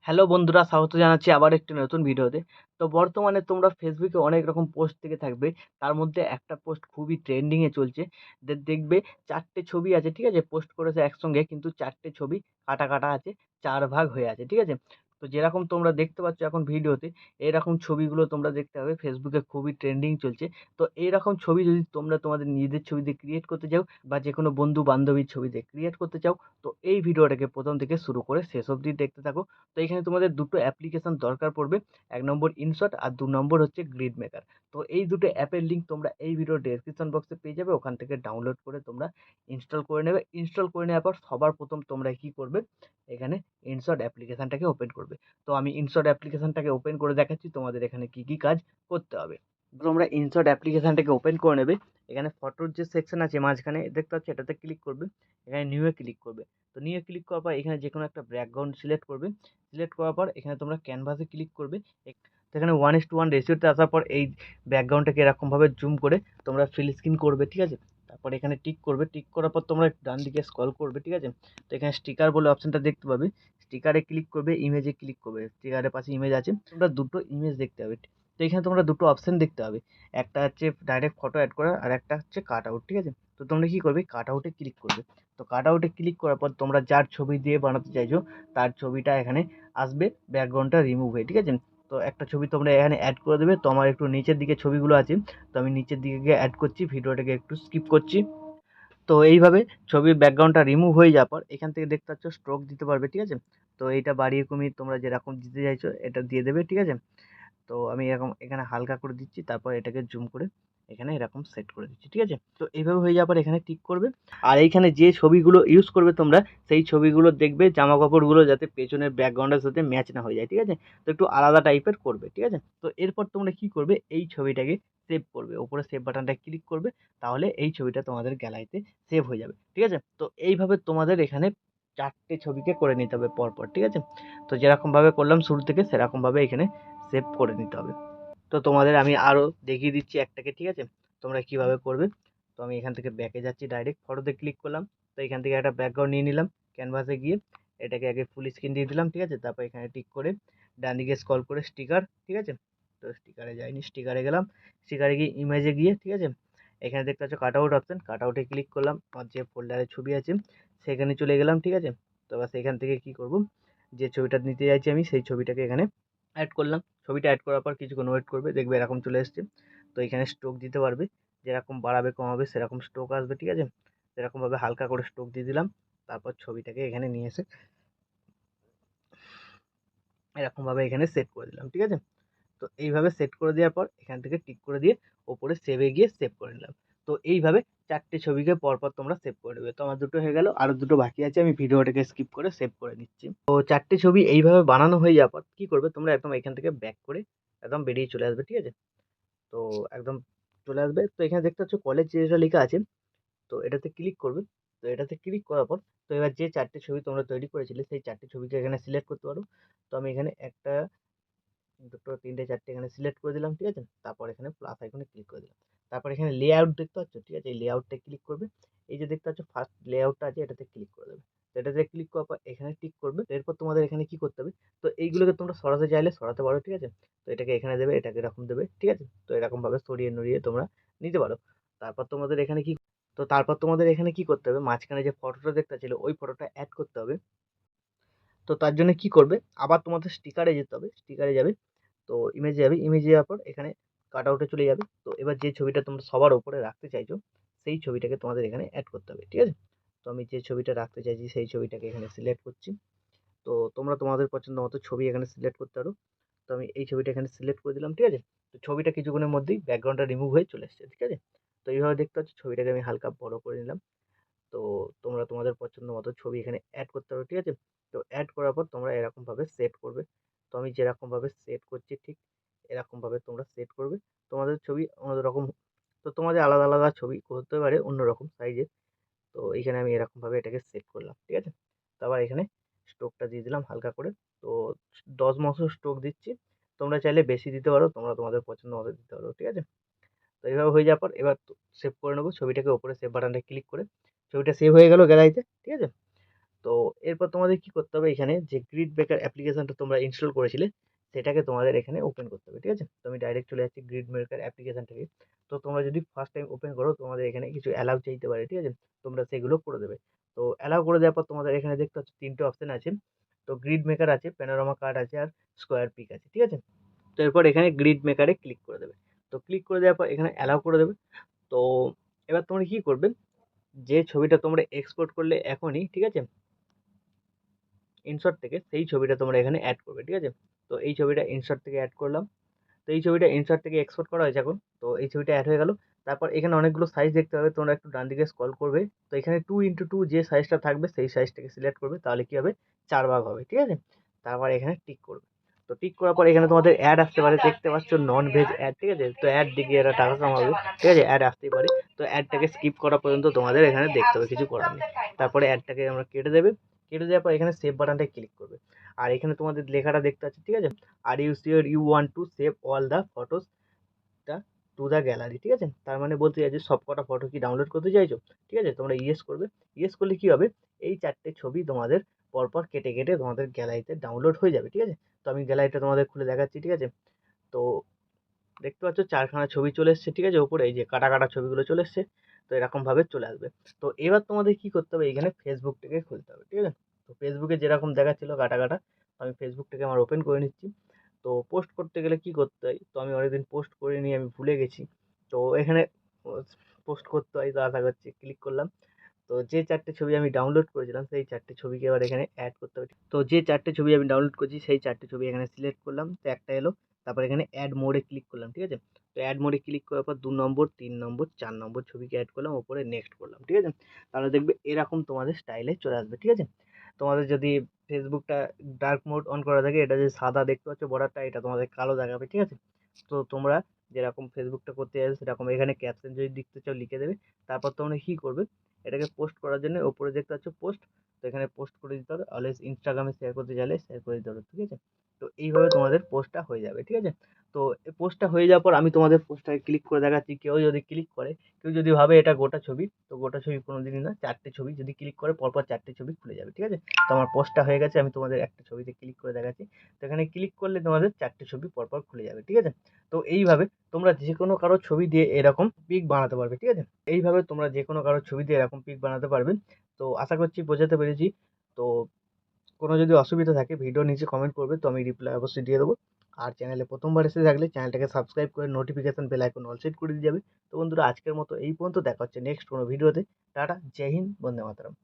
Hello বন্ধুরা, স্বাগত জানাচ্ছি আবার একটি নতুন ভিডিওতে। তো বর্তমানে তোমরা ফেসবুকে অনেক রকম পোস্ট থেকে থাকবে। তার মধ্যে একটা পোস্ট খুবই ট্রেন্ডিংয়ে চলছে। দেখবে ৪টে ছবি আছে, ঠিক আছে? পোস্ট করেছে একসঙ্গে, কিন্তু ৪টে ছবি কাটা, কাটা আছে, ৪ ভাগ হয়ে আছে, ঠিক আছে? তো যেরকম তোমরা দেখতে পাচ্ছ এখন ভিডিওতে, এরকম ছবিগুলো তোমরা দেখতে পাবে ফেসবুকে খুবই ট্রেন্ডিং চলছে। তো এইরকম ছবি যদি তোমরা তোমাদের নিজেদের ছবি দিয়ে ক্রিয়েট করতে চাও বা যেকোনো বন্ধু-বান্ধবীর ছবি দিয়ে ক্রিয়েট করতে চাও, তো এই ভিডিওটাকে ১ম থেকে শুরু করে শেষ অবধি দেখতে থাকো। তো এখানে তোমাদের দুটো অ্যাপ্লিকেশন দরকার পড়বে। ১ নম্বর ইনশট আর ২ নম্বর হচ্ছে গ্রিড মেকার। তো এই দুটো অ্যাপের লিঙ্ক তোমরা এই ভিডিওর ডেসক্রিপশন বক্সে পেয়ে যাবে। ওখান থেকে ডাউনলোড করে তোমরা ইনস্টল করে নেবে। ইনস্টল করে নেওয়ার পর সবার প্রথম তোমরা কি করবে, এখানে ইনশট অ্যাপ্লিকেশনটাকে ওপেন করবে। তো আমি ইনশট অ্যাপ্লিকেশনটাকে ওপেন করে দেখাচ্ছি তোমাদের এখানে কি কি কাজ করতে হবে। তোমরা ইনশট অ্যাপ্লিকেশনটাকে ওপেন করে নেবে। এখানে ফটোর যে সেকশন আছে মাঝখানে দেখতে পাচ্ছ, এটাতে ক্লিক করবে। এখানে নিউয়ে ক্লিক করবে। তো নিউয়ে ক্লিক করার পর এখানে যে কোনো একটা ব্যাকগ্রাউন্ড সিলেক্ট করবে। সিলেক্ট করার পর এখানে তোমরা ক্যানভাসে ক্লিক করবে। তো এখানে 1:1 রেশিওতে আসার পর এই ব্যাকগ্রাউন্ডটাকে এরকমভাবে জুম করে তোমরা ফিল স্ক্রিন করবে, ঠিক আছে? তারপর এখানে টিক করবে। টিক করার পর তোমরা ডান দিকে স্ক্রল করবে, ঠিক আছে? তো এখানে স্টিকার বলে অপশনটা দেখতে পাবে। স্টিকারে ক্লিক করবে, ইমেজে ক্লিক করবে। স্টিকারের পাশে ইমেজ আছে, তোমরা দুটো ইমেজ দেখতে পাবে। তো এখানে তোমরা দুটো অপশন দেখতে পাবে। একটা হচ্ছে ডাইরেক্ট ফটো অ্যাড করা, আর একটা হচ্ছে কাট আউট, ঠিক আছে? তো তোমরা কি করবে, কাট আউটে ক্লিক করবে। তো কাট আউটে ক্লিক করার পর তোমরা যার ছবি দিয়ে বানাতে চাইছো তার ছবিটা এখানে আসবে ব্যাকগ্রাউন্ডটা রিমুভ হয়ে, ঠিক আছে? তো একটা ছবি তোমরা এখানে অ্যাড করে দেবে। তো আমার একটু নিচের দিকে ছবিগুলো আছে, তো আমি নিচের দিকে গিয়ে অ্যাড করছি, ভিডিওটাকে একটু স্কিপ করছি। তো এইভাবে ছবির ব্যাকগ্রাউন্ডটা রিমুভ হয়ে যাওয়ার পর এখান থেকে দেখতে পাচ্ছ স্ট্রোক দিতে পারবে, ঠিক আছে? তো এইটা বাড়িয়ে কমিয়ে তোমরা যেরকম দিতে চাইছো এটা দিয়ে দেবে, ঠিক আছে? তো আমি এরকম এখানে হালকা করে দিচ্ছি, তারপর এটাকে জুম করে এখানে এরকম সেট করে দিচ্ছি, ঠিক আছে? তো এইভাবে হয়ে যাওয়ার পর এখানে টিক করবে। আর এইখানে যে ছবিগুলো ইউজ করবে তোমরা, সেই ছবিগুলো দেখবে জামা কাপড়গুলো যাতে পেছনের ব্যাকগ্রাউন্ডের সাথে ম্যাচ না হয়ে যায়, ঠিক আছে? তো একটু আলাদা টাইপের করবে, ঠিক আছে? তো এরপর তোমরা কি করবে, এই ছবিটাকে সেভ করবে। উপরে সেভ বাটনটা ক্লিক করবে, তাহলে এই ছবিটা তোমাদের গ্যালারিতে সেভ হয়ে যাবে, ঠিক আছে? তো এইভাবে তোমাদের এখানে ৪টে ছবিকে করে নিতে হবে পরপর, ঠিক আছে? তো যেরকমভাবে করলাম শুরু থেকে সেরকমভাবে এখানে সেভ করে নিতে হবে। তো তোমাদের আমি আরও দেখিয়ে দিচ্ছি একটাকে, ঠিক আছে? তোমরা কিভাবে করবে। তো আমি এখান থেকে ব্যাকে যাচ্ছি, ডাইরেক্ট ফটোতে ক্লিক করলাম। তো এখান থেকে একটা ব্যাকগ্রাউন্ড নিয়ে নিলাম, ক্যানভাসে গিয়ে এটাকে আগে ফুল স্ক্রিন দিয়ে দিলাম, ঠিক আছে? তারপর এখানে টিক করে ডান দিকে স্ক্রল করে স্টিকার, ঠিক আছে? তো স্টিকারে যাইনি, স্টিকারে গেলাম। স্টিকারে গিয়ে ইমেজে গিয়ে, ঠিক আছে? এখানে দেখতে পাচ্ছ কাট আউট অপশন, কাট আউটে ক্লিক করলাম। আমার যে ফোল্ডারে ছবি আছে সেখানে চলে গেলাম, ঠিক আছে? তো বাস এখান থেকে কি করব, যে ছবিটা নিতে চাইছি আমি সেই ছবিটাকে এখানে অ্যাড করলাম। ছবিটা অ্যাড করার পর কিছুক্ষণ ওয়েট করবে, দেখবে এরকম চলে এসছে। তো এখানে স্ট্রোক দিতে পারবে, যেরকম বাড়াবে কমাবে সেরকম স্ট্রোক আসবে, ঠিক আছে? এরকমভাবে হালকা করে স্ট্রোক দিয়ে দিলাম। তারপর ছবিটাকে এখানে নিয়ে এসে এরকমভাবে এখানে সেট করে দিলাম, ঠিক আছে? তো এইভাবে সেট করে দেওয়ার পর এখান থেকে টিক করে দিয়ে ওপরে সেভে গিয়ে সেভ করে নিলাম। তো এইভাবে ৪টে ছবিকে পরপর তোমরা সেভ করে নেবে। তো আমার দুটো হয়ে গেল, আরও দুটো বাকি আছে, আমি ভিডিওটাকে স্কিপ করে সেভ করে নিচ্ছি। তো ৪টে ছবি এইভাবে বানানো হয়ে যাওয়ার পর কী করবে, তোমরা একদম এখান থেকে ব্যাক করে একদম বেরিয়ে চলে আসবে, ঠিক আছে? তো একদম চলে আসবে। তো এখানে দেখতে পাচ্ছ কলেজ যেটা লেখা আছে, তো এটাতে ক্লিক করবে। তো এটাতে ক্লিক করার পর তো এবার যে ৪টে ছবি তোমরা তৈরি করেছিলে সেই ৪টে ছবিকে এখানে সিলেক্ট করতে পারো। তো আমি এখানে ১টা, ২টো, ৩টে, ৪টে এখানে সিলেক্ট করে দিলাম, ঠিক আছে? তারপর এখানে প্লাস আইকনে ক্লিক করে দিলাম। তারপর এখানে লেআউট দেখতে পাচ্ছ, ঠিক আছে? এই লেআউটটায় ক্লিক করবে। এই যে দেখতে পাচ্ছ ফার্স্ট লেআউটটা আছে, এটাতে ক্লিক করে দেবে। তো এটাতে ক্লিক করার পর এখানে টিক করবে। এরপর তোমাদের এখানে কি করতে হবে, তো এইগুলোকে তোমরা সরাতে চাইলে সরাতে পারো, ঠিক আছে? তো এটাকে এখানে দেবে, এটাকে এরকম দেবে, ঠিক আছে? তো এরকমভাবে সরিয়ে নড়িয়ে তোমরা নিতে পারো। তারপর তোমাদের এখানে কি, তো তারপর তোমাদের এখানে কি করতে হবে, মাঝখানে যে ফটোটা দেখতে ছিল ওই ফটোটা অ্যাড করতে হবে। তো তার জন্য কি করবে, আবার তোমাদের স্টিকারে যেতে হবে। স্টিকারে যাবে, তো ইমেজে যাবে, ইমেজে যাওয়ার পর এখানে কাট আউটে চলে যাবে। তো এবার যে ছবিটা তোমরা সবার উপরে রাখতে চাইছো সেই ছবিটাকে তোমাদের এখানে অ্যাড করতে হবে, ঠিক আছে? তো আমি যে ছবিটা রাখতে চাইছি সেই ছবিটাকে এখানে সিলেক্ট করছি। তো তোমরা তোমাদের পছন্দ মতো ছবি এখানে সিলেক্ট করতে পারো। তো আমি এই ছবিটা এখানে সিলেক্ট করে দিলাম, ঠিক আছে? তো ছবিটা কিছুক্ষণের মধ্যেই ব্যাকগ্রাউন্ডটা রিমুভ হয়ে চলে এসছে, ঠিক আছে? তো এইভাবে দেখতে পাচ্ছ ছবিটাকে আমি হালকা বড় করে নিলাম। তো তোমরা তোমাদের পছন্দ মতো ছবি এখানে অ্যাড করতে পারো, ঠিক আছে? তো অ্যাড করার পর তোমরা এরকমভাবে সেট করবে। তো আমি যেরকমভাবে সেট করছি ঠিক এরকমভাবে তোমরা সেট করবে। তোমাদের ছবি অন্যরকম, তো তোমাদের আলাদা, আলাদা ছবি হতে পারে অন্যরকম সাইজের। তো এইখানে আমি এরকমভাবে এটাকে সেট করলাম, ঠিক আছে? তো আবার এখানে স্ট্রোকটা দিয়ে দিলাম হালকা করে। তো ১০ মতো স্ট্রোক দিচ্ছি। তোমরা চাইলে বেশি দিতে পারো, তোমরা তোমাদের পছন্দ মতো দিতে পারো, ঠিক আছে? তো এইভাবে হয়ে যাওয়ার পর এবার সেভ করে নেবো ছবিটাকে, ওপরে সেভ বাটনটা ক্লিক করে ছবিটা সেভ হয়ে গেল গ্যালারিতে, ঠিক আছে? তো তো এরপর তোমাদের কি করতে হবে, এখানে যে গ্রিড মেকার অ্যাপ্লিকেশনটা তোমরা ইনস্টল করেছিলে সেটাকে তোমাদের এখানে ওপেন করতে হবে, ঠিক আছে। তো আমি ডাইরেক্ট চলে যাচ্ছি গ্রিড মেকার অ্যাপ্লিকেশনটাকে। তো তোমরা যদি ফার্স্ট টাইম ওপেন করো তোমাদের এখানে কিছু অ্যালাউ চাইতে পারে, ঠিক আছে। তোমরা সেগুলো করে দেবে। তো অ্যালাউ করে দেওয়ার পর তোমাদের এখানে দেখতে পাচ্ছ 3টে অপশন আছে। তো গ্রিড মেকার আছে, প্যানোরামা কার্ড আছে, আর স্কোয়ার পিক আছে, ঠিক আছে। তো এরপর এখানে গ্রিড মেকারে ক্লিক করে দেবে। তো ক্লিক করে দেওয়ার পর এখানে অ্যালাউ করে দেবে। তো এবার তোমরা কি করবে, যে ছবিটা তোমরা এক্সপোর্ট করলে এখনই, ঠিক আছে, ইনশট থেকে, সেই ছবিটা তোমরা এখানে অ্যাড করবে, ঠিক আছে। তো এই ছবিটা ইনশট থেকে অ্যাড করলাম। তো এই ছবিটা ইনশট থেকে এক্সপোর্ট করা হয়েছে এখন। তো এই ছবিটা অ্যাড হয়ে গেল। তারপর এখানে অনেকগুলো সাইজ দেখতে পাবে, তোমরা একটু ডান দিকে স্ক্রল করবে। তো এখানে 2x2 যে সাইজটা থাকবে সেই সাইজটাকে সিলেক্ট করবে, তাহলে কি হবে, 4 ভাগ হবে, ঠিক আছে। তারপর এখানে টিক করবে। তো টিক করার পর এখানে তোমাদের অ্যাড আসতে পারে, দেখতে পাচ্ছ নন ভেজ অ্যাড, ঠিক আছে। তো অ্যাড দিকে এরা টাকা কামাবে, ঠিক আছে, অ্যাড আসতেই পারে। তো অ্যাডটাকে স্কিপ করা পর্যন্ত তোমাদের এখানে দেখতে হবে, কিছু করার নেই। তারপরে অ্যাডটাকে আমরা কেটে দেবে। কেটে দেওয়ার পর এখানে সেভ বাটনটায় ক্লিক করবে। আর এখানে তোমাদের লেখাটা দেখতে পাচ্ছ, ঠিক আছে, are you sure you want to save all the photos to the gallery, ঠিক আছে। তার মানে বলতে চাইছে সব কটা ফটো কি ডাউনলোড করতে চাইছো, ঠিক আছে। তোমরা ইয়েস করবে। ইয়েস করলে কি হবে, এই 4টে ছবি তোমাদের পরপর কেটে কেটে তোমাদের গ্যালারিতে ডাউনলোড হয়ে যাবে, ঠিক আছে। তো আমি গ্যালারিটা তোমাদের খুলে দেখাচ্ছি, ঠিক আছে। তো দেখতে পাচ্ছ 4খানা ছবি চলে এসছে, ঠিক আছে, ওপরে এই যে কাটা কাটা ছবিগুলো চলে এসছে। তো এরকম ভাবে চলে আসবে। তো এবার তোমাদের কি করতে হবে, এখানে ফেসবুকটাকে খুলতে হবে, ঠিক আছে। তো ফেসবুকে যেরকম দেখাচ্ছিল কাটা কাটা, আমি ফেসবুকটাকে আমার ওপেন করে নিচ্ছি। তো পোস্ট করতে গেলে কি করতে হয়, তো আমি অনেকদিন পোস্ট করিনি, আমি ভুলে গেছি। তো এখানে পোস্ট করতে হয়, তো আশা করছি ক্লিক করলাম। তো যে 4টে ছবি আমি ডাউনলোড করেছিলাম সেই 4টে ছবিকে এবার এখানে অ্যাড করতে হবে। তো যে 4টে ছবি আমি ডাউনলোড করেছি সেই 4টে ছবি এখানে সিলেক্ট করলাম, তো একটা এলো। তারপর এখানে অ্যাড মোডে ক্লিক করলাম, ঠিক আছে। তো অ্যাড মোডে ক্লিক করার পর 2 নম্বর, 3 নম্বর, 4 নম্বর ছবিকে অ্যাড করলাম, ওপরে নেক্সট করলাম, ঠিক আছে। তাহলে দেখবে এরকম তোমাদের স্টাইলে চলে আসবে, ঠিক আছে। তোমাদের যদি ফেসবুকটা ডার্ক মোড অন করা থাকে, এটা যে সাদা দেখতে পাচ্ছ বর্ডারটা, এটা তোমাদের কালো দেখাবে, ঠিক আছে। তো তোমরা যেরকম ফেসবুকটা করতে চাইছো সেরকম এখানে ক্যাপশন যদি লিখতে চাও লিখে দেবে। তারপর তোমরা কি করবে, এটাকে পোস্ট করার জন্য ওপরে দেখতে পাচ্ছ পোস্ট, তো এখানে পোস্ট করে দিতে হবে। অলওয়েজ ইনস্টাগ্রামে শেয়ার করতে চাইলে শেয়ার করে দিতে হবে, ঠিক আছে। তো এইভাবে তোমাদের পোস্টটা হয়ে যাবে, ঠিক আছে। তো এই পোস্টটা হয়ে যাওয়ার পর আমি তোমাদের পোস্টটাকে ক্লিক করে দেখাচ্ছি। কেউ যদি ক্লিক করে, কেউ যদি ভাবে এটা গোটা ছবি, তো গোটা ছবি কোনোদিনই না, 4টে ছবি যদি ক্লিক করে পরপর 4টে ছবি খুলে যাবে, ঠিক আছে। তো আমার পোস্টটা হয়ে গেছে, আমি তোমাদের একটা ছবিতে ক্লিক করে দেখাচ্ছি। তো এখানে ক্লিক করলে তোমাদের 4টে ছবি পরপর খুলে যাবে, ঠিক আছে। তো এইভাবে তোমরা যে কোনো কারো ছবি দিয়ে এরকম পিক বানাতে পারবে, ঠিক আছে। এইভাবে তোমরা যে কোনো কারো ছবি দিয়ে এরকম পিক বানাতে পারবে। তো আশা করছি বোঝাতে পেরেছি। তো কোনো যদি অসুবিধা থাকে ভিডিও নিচে কমেন্ট করবে, তো আমি রিপ্লাই অবশ্যই দিয়ে দেবো। আর চ্যানেলে প্রথমবার এসে থাকলে চ্যানেলটাকে সাবস্ক্রাইব করে notification bell icon all set করে দিয়ে যাবে। তো বন্ধুরা আজকের মতো এই পর্যন্ত, দেখা হচ্ছে নেক্সট কোনো ভিডিওতে। টাটা, জয় হিন্দ, বন্দে মাতরম।